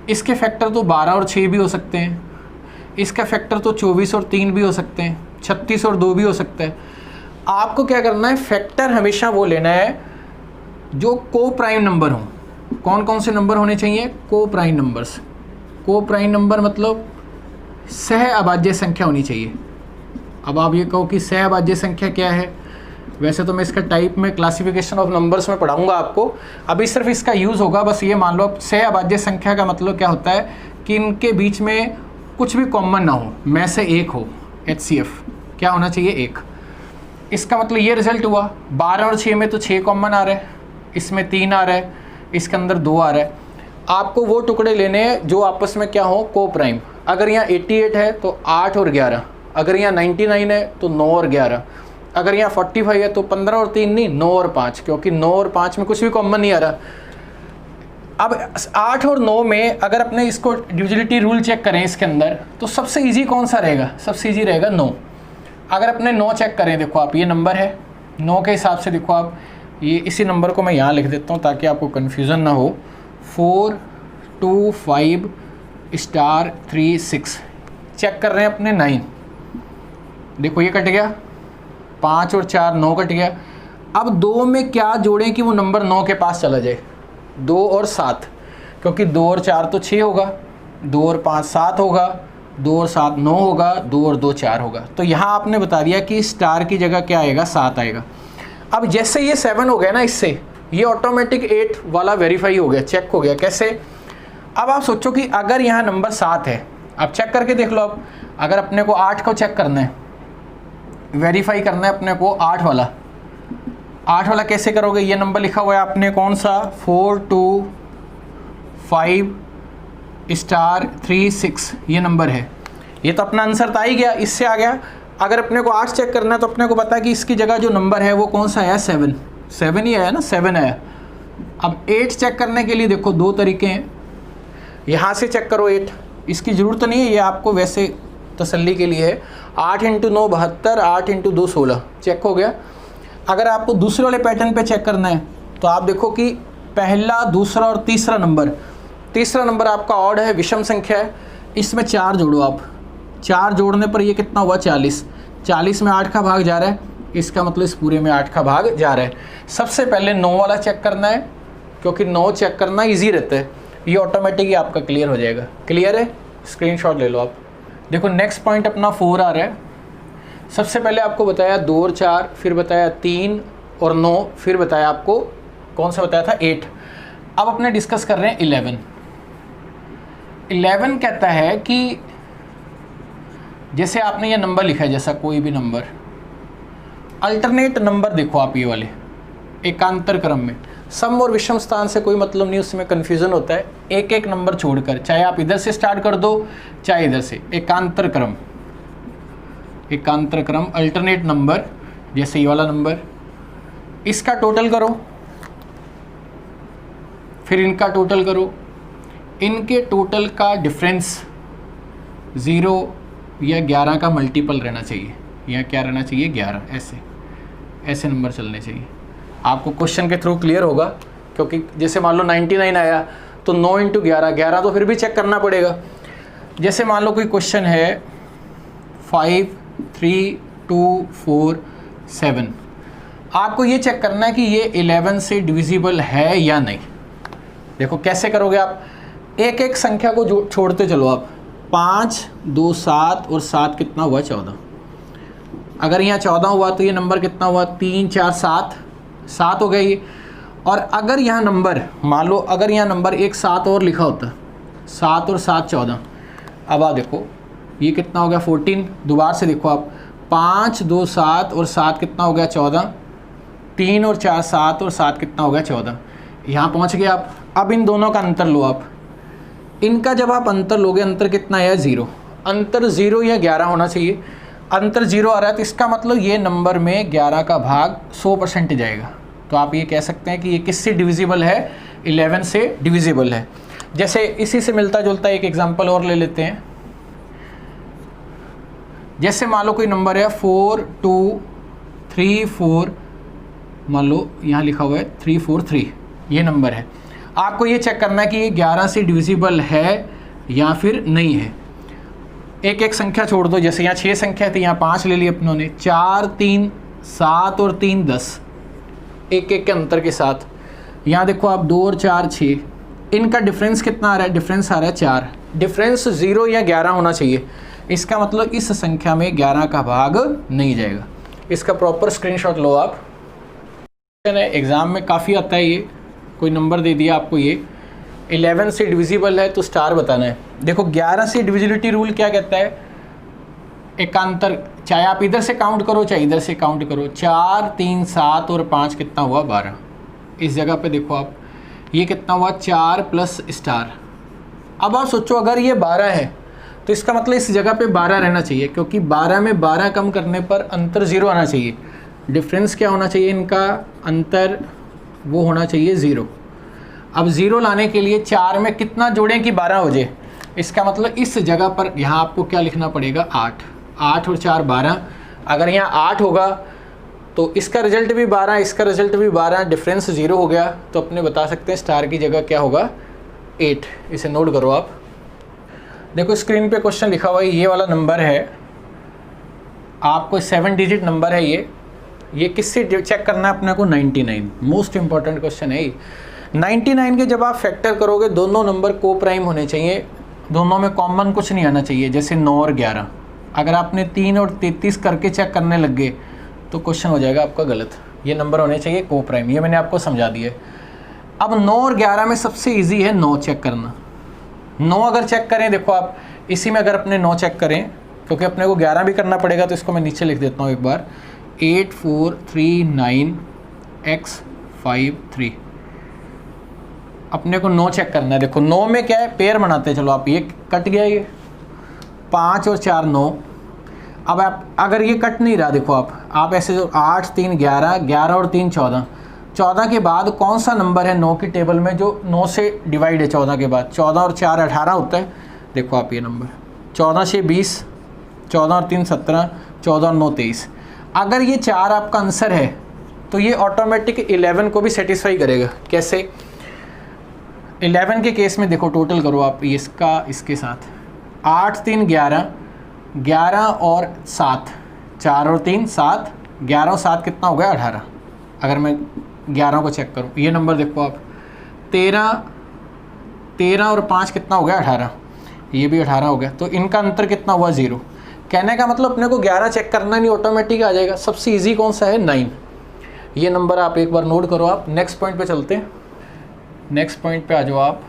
इसके फैक्टर तो 12 और 6 भी हो सकते हैं, इसका फैक्टर तो 24 और 3 भी हो सकते हैं, 36 और 2 भी हो सकता है। आपको क्या करना है, फैक्टर हमेशा वो लेना है जो को प्राइम नंबर हो। कौन कौन से नंबर होने चाहिए, को प्राइम नंबर्स। को प्राइम नंबर मतलब सह अभाज्य संख्या होनी चाहिए। अब आप ये कहो कि सह अभाज्य संख्या क्या है, वैसे तो मैं इसका टाइप में क्लासिफिकेशन ऑफ नंबर्स में पढ़ाऊंगा आपको, अभी सिर्फ इसका यूज़ होगा। बस ये मान लो सह अभाज्य संख्या का मतलब क्या होता है कि इनके बीच में कुछ भी कॉमन ना हो, में से एक हो, HCF क्या होना चाहिए, 1। इसका मतलब ये रिजल्ट हुआ। 12 और 6 में तो 6 कॉमन आ रहा है, इसमें 3 आ रहा है, इसके अंदर 2 आ रहा है। आपको वो टुकड़े लेने हैं जो आपस में क्या हो, को प्राइम। अगर यहाँ 88 है तो 8 और 11, अगर यहाँ 99 है तो 9 और 11, अगर यहाँ 45 है तो 15 और 3 नहीं, 9 और 5, क्योंकि 9 और 5 में कुछ भी कॉमन नहीं आ रहा। अब 8 और 9 में अगर अपने इसको डिविजिबिलिटी रूल चेक करें इसके अंदर, तो सबसे इजी कौन सा रहेगा, सबसे इजी रहेगा 9। अगर अपने 9 चेक करें, देखो आप ये नंबर है 9 के हिसाब से, देखो आप ये इसी नंबर को मैं यहाँ लिख देता हूँ ताकि आपको कन्फ्यूज़न ना हो। 4 2 5 स्टार 3 6 चेक कर रहे हैं अपने 9, देखो ये कट गया, 5 और 4 9 कट गया। अब 2 में क्या जोड़ें कि वो नंबर 9 के पास चला जाए, 2 और 7, क्योंकि 2 और 4 तो 6 होगा, 2 और 5 7 होगा, 2 और 7 9 होगा, 2 और 2 4 होगा। तो यहाँ आपने बता दिया कि स्टार की जगह क्या आएगा, 7 आएगा। अब जैसे ये 7 हो गया ना, इससे ये ऑटोमेटिक 8 वाला वेरीफाई हो गया, चेक हो गया। कैसे, अब आप सोचो कि अगर यहाँ नंबर 7 है, अब चेक करके देख लो। अब अगर अपने को 8 को चेक करना है, वेरीफाई करना है अपने को 8 वाला, 8 वाला कैसे करोगे, ये नंबर लिखा हुआ है आपने कौन सा, 4 2 5 स्टार 3 6 ये नंबर है। ये तो अपना आंसर तो आ ही गया, इससे आ गया। अगर अपने को 8 चेक करना है तो अपने को पता है कि इसकी जगह जो नंबर है वो कौन सा आया, 7 ही आया ना, 7 आया। अब 8 चेक करने के लिए देखो 2 तरीके हैं, यहाँ से चेक करो 8, इसकी ज़रूरत तो नहीं है, ये आपको वैसे तसल्ली के लिए है। 8 × 9 72, 8 × 2 16, चेक हो गया। अगर आपको दूसरे वाले पैटर्न पे चेक करना है तो आप देखो कि पहला, दूसरा और तीसरा नंबर आपका ऑड है, विषम संख्या है, इसमें 4 जोड़ो आप। 4 जोड़ने पर ये कितना हुआ, 40। 40 में 8 का भाग जा रहा है, इसका मतलब इस पूरे में 8 का भाग जा रहा है। सबसे पहले 9 वाला चेक करना है, क्योंकि 9 चेक करना ईजी रहता है, ये ऑटोमेटिक ही आपका क्लियर हो जाएगा। क्लियर है, स्क्रीनशॉट ले लो आप। देखो नेक्स्ट पॉइंट अपना 4 आ रहा है। सबसे पहले आपको बताया 2 और 4, फिर बताया 3 और 9, फिर बताया आपको कौन सा बताया था, 8। अब अपने डिस्कस कर रहे हैं 11 कहता है कि जैसे आपने ये नंबर लिखा है, जैसा कोई भी नंबर, अल्टरनेट नंबर देखो आप ये वाले एकांतर क्रम में, सम और विषम स्थान से कोई मतलब नहीं, उसमें कन्फ्यूज़न होता है। एक एक नंबर छोड़कर, चाहे आप इधर से स्टार्ट कर दो चाहे इधर से, एकांतर क्रम अल्टरनेट नंबर, जैसे ये वाला नंबर, इसका टोटल करो, फिर इनका टोटल करो, इनके टोटल का डिफरेंस 0 या 11 का मल्टीपल रहना चाहिए, या क्या रहना चाहिए, 11। ऐसे नंबर चलने चाहिए। आपको क्वेश्चन के थ्रू क्लियर होगा, क्योंकि जैसे मान लो 99 आया तो 9 × 11 तो फिर भी चेक करना पड़ेगा। जैसे मान लो कोई क्वेश्चन है 5 3 2 4 7, आपको ये चेक करना है कि ये 11 से डिविजिबल है या नहीं। देखो कैसे करोगे आप, एक एक संख्या को छोड़ते चलो आप। 5 2 7 और 7 कितना हुआ, 14। अगर यहाँ 14 हुआ तो ये नंबर कितना हुआ, 3 4 7 हो गया ये। और अगर यहाँ नंबर, मान लो अगर यहाँ नंबर एक 7 और लिखा होता, 7 और 7 14, अब आप देखो ये कितना हो गया, 14। दोबारा से देखो आप, 5 2 7 और 7 कितना हो गया, 14। 3 और 4 7 और 7 कितना हो गया, 14। यहाँ पहुँच गए आप। अब इन दोनों का अंतर लो आप, इनका जब आप अंतर लोगे, अंतर कितना आया, 0। अंतर 0 या 11 होना चाहिए। अंतर 0 आ रहा है तो इसका मतलब ये नंबर में 11 का भाग 100% जाएगा। तो आप ये कह सकते हैं कि ये किससे डिविजिबल है, 11 से डिविजिबल है। जैसे इसी से मिलता जुलता एक एग्जांपल और ले लेते हैं। जैसे मान लो कोई नंबर है 4 2 3 4, मान लो यहाँ लिखा हुआ है 3 4 3, ये नंबर है। आपको ये चेक करना है कि ये 11 से डिविजिबल है या फिर नहीं है। एक एक संख्या छोड़ दो, जैसे यहाँ 6 संख्या थी, यहाँ 5 ले ली अपनों ने, 4 3 7 और 3 10, एक एक के अंतर के साथ। यहाँ देखो आप 2 और 4 6, इनका डिफरेंस कितना आ रहा है, डिफरेंस आ रहा है 4। डिफरेंस 0 या 11 होना चाहिए, इसका मतलब इस संख्या में 11 का भाग नहीं जाएगा। इसका प्रॉपर स्क्रीनशॉट लो आप। एग्ज़ाम में काफ़ी आता है ये, कोई नंबर दे दिया आपको, ये 11 से डिविजिबल है तो स्टार बताना है। देखो 11 से डिविजिबिलिटी रूल क्या कहता है, एकांतर, चाहे आप इधर से काउंट करो चाहे इधर से काउंट करो, 4 3 7 और 5 कितना हुआ, 12। इस जगह पे देखो आप, ये कितना हुआ, 4 प्लस स्टार। अब आप सोचो अगर ये 12 है तो इसका मतलब इस जगह पे 12 रहना चाहिए, क्योंकि 12 में 12 कम करने पर अंतर 0 आना चाहिए। डिफरेंस क्या होना चाहिए, इनका अंतर वो होना चाहिए 0। अब 0 लाने के लिए 4 में कितना जोड़ें कि 12 हो जाए, इसका मतलब इस जगह पर यहाँ आपको क्या लिखना पड़ेगा, 8। 8 और 4 12। अगर यहाँ 8 होगा तो इसका रिजल्ट भी 12, इसका रिजल्ट भी 12, डिफरेंस 0 हो गया, तो अपने बता सकते हैं स्टार की जगह क्या होगा, 8। इसे नोट करो आप। देखो स्क्रीन पे क्वेश्चन लिखा हुआ है, ये वाला नंबर है आपको 7 डिजिट नंबर है ये किससे चेक करना है अपने को, 99। मोस्ट इंपॉर्टेंट क्वेश्चन है ये। 99 के जब आप फैक्टर करोगे, दोनों नंबर को प्राइम होने चाहिए, दोनों में कॉमन कुछ नहीं आना चाहिए। जैसे 9 और 11, अगर आपने 3 और 33 करके चेक करने लग गए तो क्वेश्चन हो जाएगा आपका गलत। ये नंबर होने चाहिए को प्राइम, ये मैंने आपको समझा दिया है। अब 9 और 11 में सबसे ईजी है 9 चेक करना। 9 अगर चेक करें, देखो आप इसी में अगर अपने 9 चेक करें, क्योंकि अपने को 11 भी करना पड़ेगा, तो इसको मैं नीचे लिख देता हूँ एक बार, 8 4 3 9 x 5 3। अपने को 9 चेक करना है। देखो 9 में क्या है, पेयर बनाते हैं, चलो आप, ये कट गया, ये 5 और 4 9। अब आप अगर ये कट नहीं रहा, देखो आप ऐसे जो 8 3 11, 11 और 3 14, 14 के बाद कौन सा नंबर है 9 की टेबल में जो 9 से डिवाइड है 14 के बाद? 14 और 4 18 होता है। देखो आप ये नंबर 14 से 20, 14 और 3 17, 14 और 9 23। अगर ये 4 आपका आंसर है तो ये ऑटोमेटिक 11 को भी सेटिस्फाई करेगा। कैसे? 11 के केस में देखो टोटल करो आप इसका इसके साथ, 8 3 11, 11 और 7, 4 और 3 7, 11 और 7 कितना हो गया? 18। अगर मैं 11 को चेक करूँ, ये नंबर देखो आप 13 और 5 कितना हो गया? 18। ये भी 18 हो गया। तो इनका अंतर कितना हुआ? 0। कहने का मतलब अपने को 11 चेक करना नहीं, ऑटोमेटिक आ जाएगा। सबसे इजी कौन सा है? 9। ये नंबर आप एक बार नोट करो। आप नेक्स्ट पॉइंट पे चलते हैं। नेक्स्ट पॉइंट पे आ जाओ आप।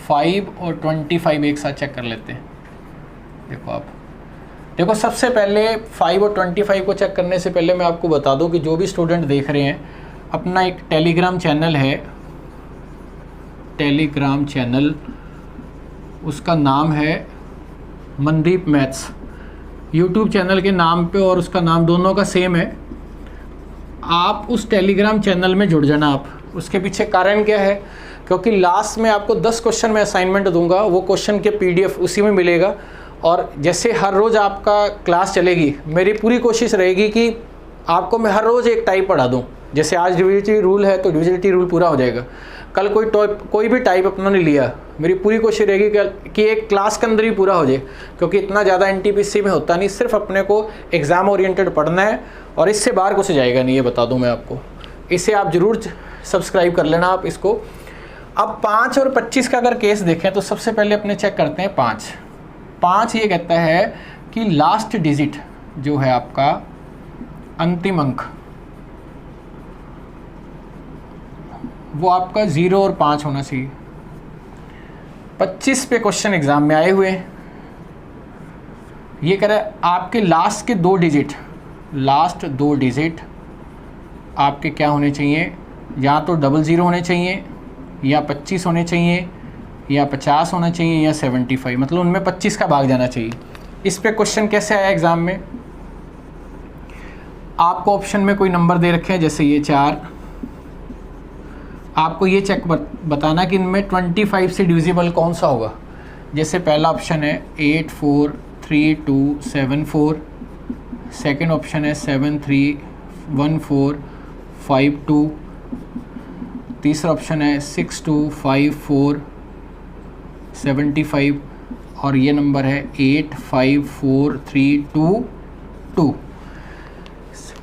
5 और 25 एक साथ चेक कर लेते हैं। देखो सबसे पहले 5 और 25 को चेक करने से पहले मैं आपको बता दूं कि जो भी स्टूडेंट देख रहे हैं, अपना एक टेलीग्राम चैनल है, टेलीग्राम चैनल, उसका नाम है मनदीप मैथ्स। यूट्यूब चैनल के नाम पे और उसका नाम दोनों का सेम है। आप उस टेलीग्राम चैनल में जुड़ जाना। आप उसके पीछे कारण क्या है? क्योंकि लास्ट में आपको 10 क्वेश्चन में असाइनमेंट दूंगा, वो क्वेश्चन के PDF उसी में मिलेगा। और जैसे हर रोज़ आपका क्लास चलेगी, मेरी पूरी कोशिश रहेगी कि आपको मैं हर रोज़ एक टाइप पढ़ा दूं। जैसे आज डिविजिबिलिटी रूल है तो डिविजिबिलिटी रूल पूरा हो जाएगा। कल कोई भी टाइप अपना नहीं लिया, मेरी पूरी कोशिश रहेगी कि एक क्लास के अंदर ही पूरा हो जाए, क्योंकि इतना ज़्यादा NTPC में होता नहीं। सिर्फ अपने को एग्ज़ाम ओरिएंटेड पढ़ना है और इससे बाहर कुछ जाएगा नहीं, ये बता दूँ मैं आपको। इसे आप ज़रूर सब्सक्राइब कर लेना आप इसको। अब 5 और 25 का अगर केस देखें तो सबसे पहले अपने चेक करते हैं 5 ये कहता है कि लास्ट डिजिट जो है आपका अंतिम अंक, वो आपका 0 और 5 होना चाहिए। 25 पे क्वेश्चन एग्जाम में आए हुए, ये कह रहा है आपके लास्ट के 2 डिजिट, लास्ट 2 डिजिट आपके क्या होने चाहिए? या तो 00 होने चाहिए, या 25 होने चाहिए, या 50 होना चाहिए, या 75। मतलब उनमें 25 का भाग जाना चाहिए। इस पे क्वेश्चन कैसे आया एग्जाम में? आपको ऑप्शन में कोई नंबर दे रखे हैं, जैसे ये 4। आपको ये चेक बताना कि इनमें 25 से डिविजिबल कौन सा होगा। जैसे पहला ऑप्शन है 8 4 3 2 7 4, सेकेंड ऑप्शन है 7 3 1 4 5 2, तीसरा ऑप्शन है 6 2 5 4 75, और ये नंबर है 8 5 4 3 2 2।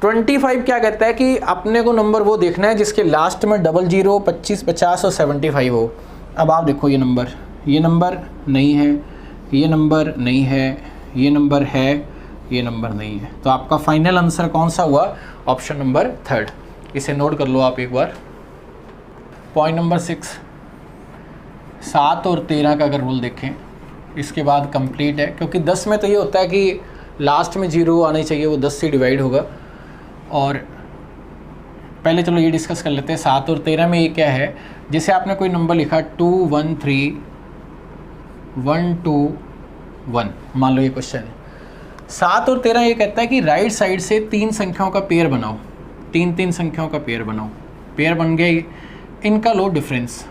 25 क्या कहता है कि अपने को नंबर वो देखना है जिसके लास्ट में 00, 25, 50 और 75 हो। अब आप देखो ये नंबर नहीं है, ये नंबर नहीं है, ये नंबर है, ये नंबर नहीं है। तो आपका फाइनल आंसर कौन सा हुआ? Option number 3। इसे नोट कर लो आप एक बार। पॉइंट नंबर 6, 7 और 13 का अगर रूल देखें, इसके बाद कंप्लीट है। क्योंकि 10 में तो ये होता है कि लास्ट में 0 आना चाहिए, वो 10 से डिवाइड होगा। और पहले चलो ये डिस्कस कर लेते हैं। 7 और 13 में ये क्या है? जैसे आपने कोई नंबर लिखा 2 1 3 1 2 1, मान लो ये क्वेश्चन है। 7 और 13 ये कहता है कि राइट साइड से 3 संख्याओं का पेयर बनाओ, 3 संख्याओं का पेयर बनाओ। पेयर बन गए, इनका लो डिफरेंस।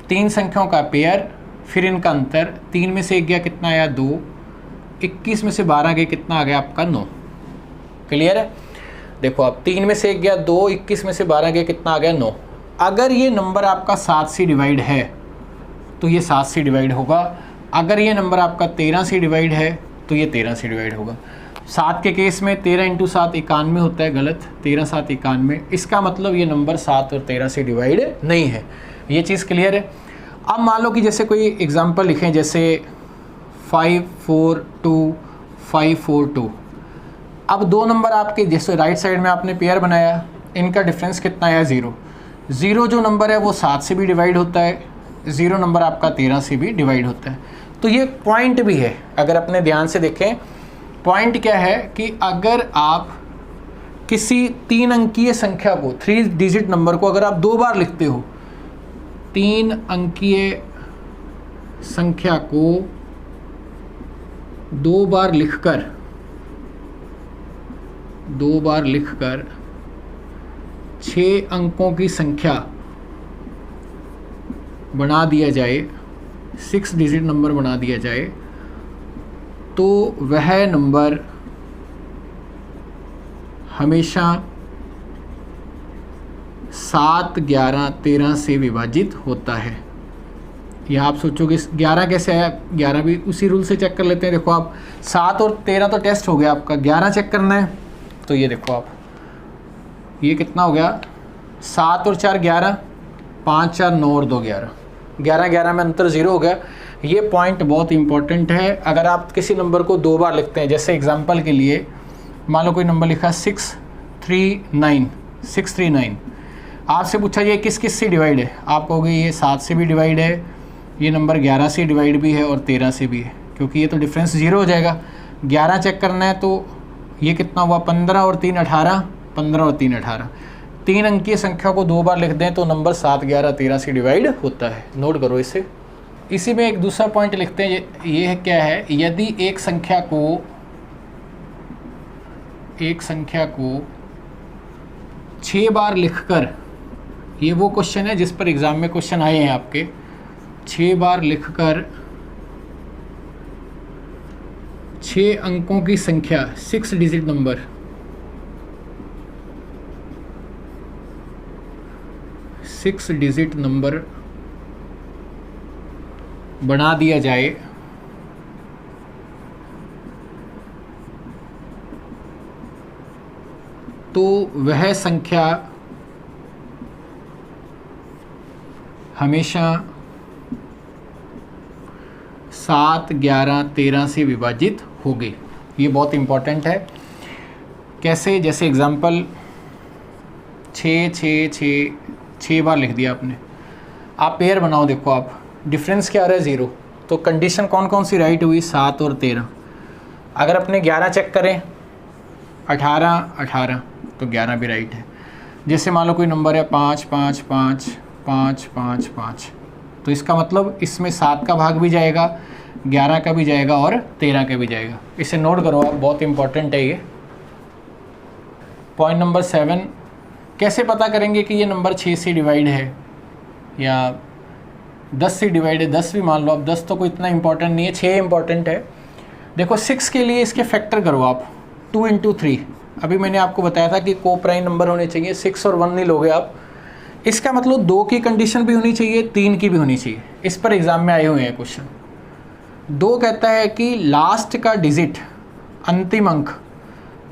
3 संख्याओं का पेयर, फिर इनका अंतर। 3 में से 1 गया, कितना आया? 2। 21 में से 12 गए, कितना आ गया आपका? 9। क्लियर है? देखो आप 3 में से 1 गया 2, 21 में से 12 गया, कितना आ गया? 9। अगर ये नंबर आपका 7 से डिवाइड है तो ये 7 से डिवाइड होगा। अगर ये नंबर आपका 13 से डिवाइड है तो ये 13 से डिवाइड होगा। 7 के केस में 13 × 7 91 होता है, गलत। 13 7 91, इसका मतलब ये नंबर 7 और 13 से डिवाइड नहीं है। ये चीज़ क्लियर है? अब मान लो कि जैसे कोई एग्जांपल लिखें, जैसे 5 4 2 5 4 2। अब 2 नंबर आपके, जैसे राइट साइड में आपने पेयर बनाया, इनका डिफरेंस कितना आया? 0। 0 जो नंबर है वो 7 से भी डिवाइड होता है, 0 नंबर आपका 13 से भी डिवाइड होता है। तो ये पॉइंट भी है, अगर अपने ध्यान से देखें। पॉइंट क्या है कि अगर आप किसी 3 अंकीय संख्या को, 3 डिजिट नंबर को अगर आप 2 बार लिखते हो, 3 अंकीय संख्या को दो बार लिखकर 6 अंकों की संख्या बना दिया जाए, 6 डिजिट नंबर बना दिया जाए, तो वह नंबर हमेशा 7, 11, 13 से विभाजित होता है। यह आप सोचोगे 11 कैसे आया, 11 भी उसी रूल से चेक कर लेते हैं। देखो आप 7 और 13 तो टेस्ट हो गया आपका, 11 चेक करना है तो ये देखो आप, ये कितना हो गया, 7 और 4 11, 5 4 9 और 2 11, 11 11 में अंतर 0 हो गया। ये पॉइंट बहुत इंपॉर्टेंट है। अगर आप किसी नंबर को 2 बार लिखते हैं, जैसे एग्जांपल के लिए मान लो कोई नंबर लिखा 639, आपसे पूछा ये किस किस से डिवाइड है, आप कहोगे ये 7 से भी डिवाइड है, ये नंबर 11 से डिवाइड भी है और 13 से भी है, क्योंकि ये तो डिफरेंस 0 हो जाएगा। 11 चेक करना है तो ये कितना हुआ, 15 और 3 18, 15 और 3 18, 3 अंकीय संख्या को 2 बार लिख दें तो नंबर 7 11 13 से डिवाइड होता है। नोट करो इसे। इसी में एक दूसरा पॉइंट लिखते हैं, ये क्या है, यदि एक संख्या को 6 बार लिखकर, ये वो क्वेश्चन है जिस पर एग्ज़ाम में क्वेश्चन आए हैं आपके, 6 बार लिखकर 6 अंकों की संख्या, 6 डिजिट नंबर बना दिया जाए तो वह संख्या हमेशा 7 11 13 से विभाजित होगी। ये बहुत इम्पॉर्टेंट है। कैसे, जैसे एग्जांपल 6 बार लिख दिया आपने, आप पेयर बनाओ, देखो आप डिफरेंस क्या आ रहा है 0, तो कंडीशन कौन कौन सी राइट हुई, 7 और 13। अगर अपने 11 चेक करें, 18 तो 11 भी राइट है। जैसे मान लो कोई नंबर है 5 5 5 5 5 5, तो इसका मतलब इसमें 7 का भाग भी जाएगा, 11 का भी जाएगा और 13 का भी जाएगा। इसे नोट करो आप, बहुत इंपॉर्टेंट है ये। पॉइंट नंबर 7, कैसे पता करेंगे कि ये नंबर 6 से डिवाइड है या 10 से डिवाइड है। 10 भी मान लो आप, 10 तो कोई इतना इंपॉर्टेंट नहीं है, 6 इंपॉर्टेंट है। देखो 6 के लिए इसके फैक्टर करो आप, 2 × 3। अभी मैंने आपको बताया था कि को प्राइम नंबर होने चाहिए, 6 और 1 नहीं लोगे आप। इसका मतलब 2 की कंडीशन भी होनी चाहिए, 3 की भी होनी चाहिए। इस पर एग्ज़ाम में आए हुए हैं क्वेश्चन। 2 कहता है कि लास्ट का डिजिट, अंतिम अंक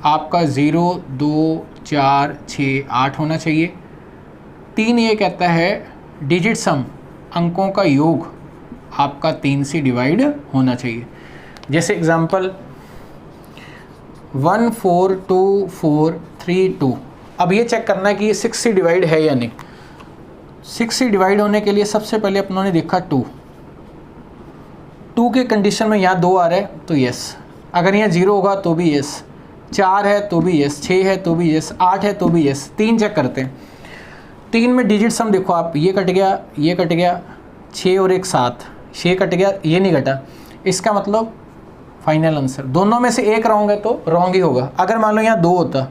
आपका 0 2 4 6 8 होना चाहिए। 3 ये कहता है डिजिट सम, अंकों का योग आपका 3 से डिवाइड होना चाहिए। जैसे एग्जांपल 1 4 2 4 3 2। अब ये चेक करना है कि ये 6 से डिवाइड है या नहीं। 6 से डिवाइड होने के लिए सबसे पहले अपनों ने देखा 2 के कंडीशन में यहाँ 2 आ रहा है तो यस, अगर यहाँ 0 होगा तो भी यस, 4 है तो भी यस, 6 है तो भी यस, 8 है तो भी यस। 3 चेक करते हैं। 3 में डिजिट सम देखो आप, ये कट गया, ये कट गया, 6 और 1 7, 6 कट गया, ये नहीं कटा। इसका मतलब फाइनल आंसर, दोनों में से एक रॉन्ग है तो रॉन्ग ही होगा। अगर मान लो यहाँ 2 होता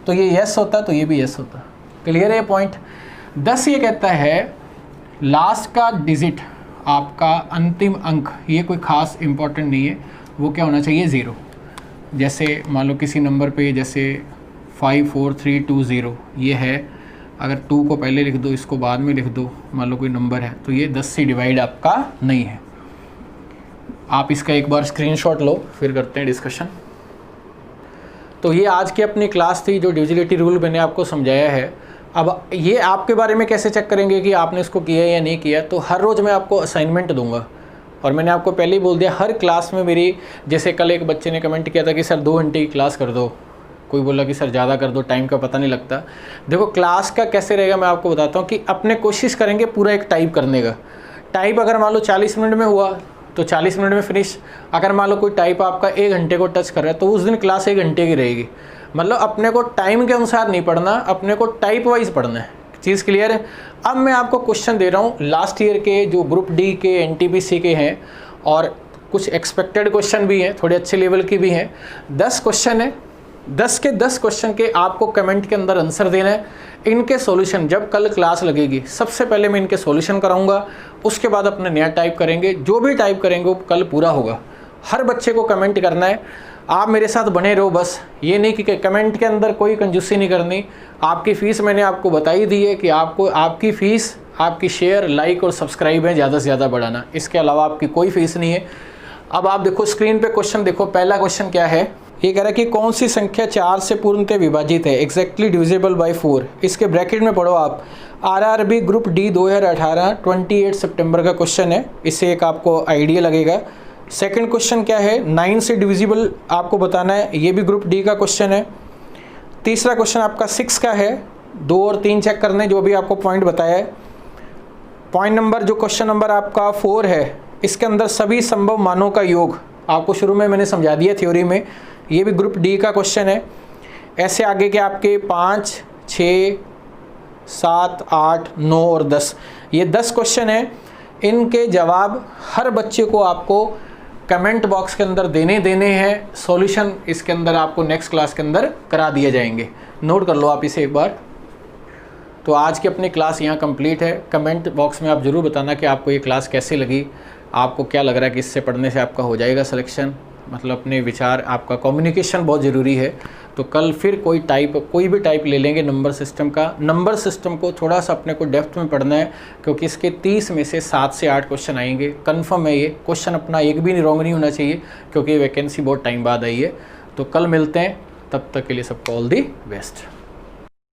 तो ये यस होता, तो ये भी यस होता। क्लियर है ये पॉइंट। 10 ये कहता है लास्ट का डिजिट आपका अंतिम अंक, ये कोई ख़ास इम्पोर्टेंट नहीं है, वो क्या होना चाहिए 0। जैसे मान लो किसी नंबर पे जैसे 5 4 3 2 0 ये है, अगर 2 को पहले लिख दो, इसको बाद में लिख दो, मान लो कोई नंबर है, तो ये 10 से डिवाइड आपका नहीं है। आप इसका एक बार स्क्रीनशॉट लो, फिर करते हैं डिस्कशन। तो ये आज की अपनी क्लास थी, जो डिविजिबिलिटी रूल मैंने आपको समझाया है। अब ये आपके बारे में कैसे चेक करेंगे कि आपने इसको किया या नहीं किया, तो हर रोज़ मैं आपको असाइनमेंट दूंगा। और मैंने आपको पहले ही बोल दिया, हर क्लास में मेरी, जैसे कल एक बच्चे ने कमेंट किया था कि सर 2 घंटे की क्लास कर दो, कोई बोला कि सर ज़्यादा कर दो, टाइम का पता नहीं लगता। देखो क्लास का कैसे रहेगा मैं आपको बताता हूँ कि अपने कोशिश करेंगे पूरा एक टाइप करने का। टाइप अगर मान लो 40 मिनट में हुआ तो 40 मिनट में फिनिश। अगर मान लो कोई टाइप आपका 1 घंटे को टच कर रहा है तो उस दिन क्लास 1 घंटे की रहेगी। मतलब अपने को टाइम के अनुसार नहीं पढ़ना, अपने को टाइप वाइज पढ़ना है। चीज़ क्लियर है। अब मैं आपको क्वेश्चन दे रहा हूँ लास्ट ईयर के, जो ग्रुप डी के NTPC के हैं, और कुछ एक्सपेक्टेड क्वेश्चन भी हैं, थोड़े अच्छे लेवल की भी हैं। 10 क्वेश्चन है, 10 के 10 क्वेश्चन के आपको कमेंट के अंदर आंसर देना है। इनके सॉल्यूशन जब कल क्लास लगेगी सबसे पहले मैं इनके सॉल्यूशन कराऊंगा, उसके बाद अपने नया टाइप करेंगे। जो भी टाइप करेंगे वो कल पूरा होगा। हर बच्चे को कमेंट करना है। आप मेरे साथ बने रहो, बस ये नहीं कि कमेंट के अंदर कोई कंजूसी नहीं करनी। आपकी फ़ीस मैंने आपको बताई दी है कि आपको आपकी फ़ीस आपकी शेयर, लाइक और सब्सक्राइब है ज़्यादा से ज़्यादा बढ़ाना, इसके अलावा आपकी कोई फ़ीस नहीं है। अब आप देखो स्क्रीन पे क्वेश्चन देखो। पहला क्वेश्चन क्या है, ये कह रहा है कि कौन सी संख्या 4 से पूर्णतः विभाजित है, एग्जैक्टली डिविजिबल बाय 4। इसके ब्रैकेट में पढ़ो आप। आरआरबी ग्रुप डी 2018 28 सितंबर का क्वेश्चन है, इससे एक आपको आइडिया लगेगा। सेकंड क्वेश्चन क्या है, 9 से डिविजिबल आपको बताना है, ये भी ग्रुप डी का क्वेश्चन है। तीसरा क्वेश्चन आपका 6 का है, 2 और 3 चेक करने जो भी आपको पॉइंट बताया है। पॉइंट नंबर जो क्वेश्चन नंबर आपका 4 है, इसके अंदर सभी संभव मानों का योग आपको शुरू में मैंने समझा दिया थ्योरी में, ये भी ग्रुप डी का क्वेश्चन है। ऐसे आगे के आपके 5, 6, 7, 8, 9 और 10, ये 10 क्वेश्चन हैं। इनके जवाब हर बच्चे को आपको कमेंट बॉक्स के अंदर देने हैं। सॉल्यूशन इसके अंदर आपको नेक्स्ट क्लास के अंदर करा दिए जाएंगे। नोट कर लो आप इसे एक बार। तो आज की अपनी क्लास यहाँ कंप्लीट है। कमेंट बॉक्स में आप ज़रूर बताना कि आपको ये क्लास कैसी लगी, आपको क्या लग रहा है कि इससे पढ़ने से आपका हो जाएगा सिलेक्शन। मतलब अपने विचार, आपका कम्युनिकेशन बहुत ज़रूरी है। तो कल फिर कोई भी टाइप ले लेंगे नंबर सिस्टम का। नंबर सिस्टम को थोड़ा सा अपने को डेप्थ में पढ़ना है, क्योंकि इसके 30 में से 7 से 8 क्वेश्चन आएंगे, कंफर्म है। ये क्वेश्चन अपना एक भी रॉन्ग नहीं होना चाहिए, क्योंकि वैकेंसी बहुत टाइम बाद आई है। तो कल मिलते हैं, तब तक के लिए सबको ऑल दी बेस्ट।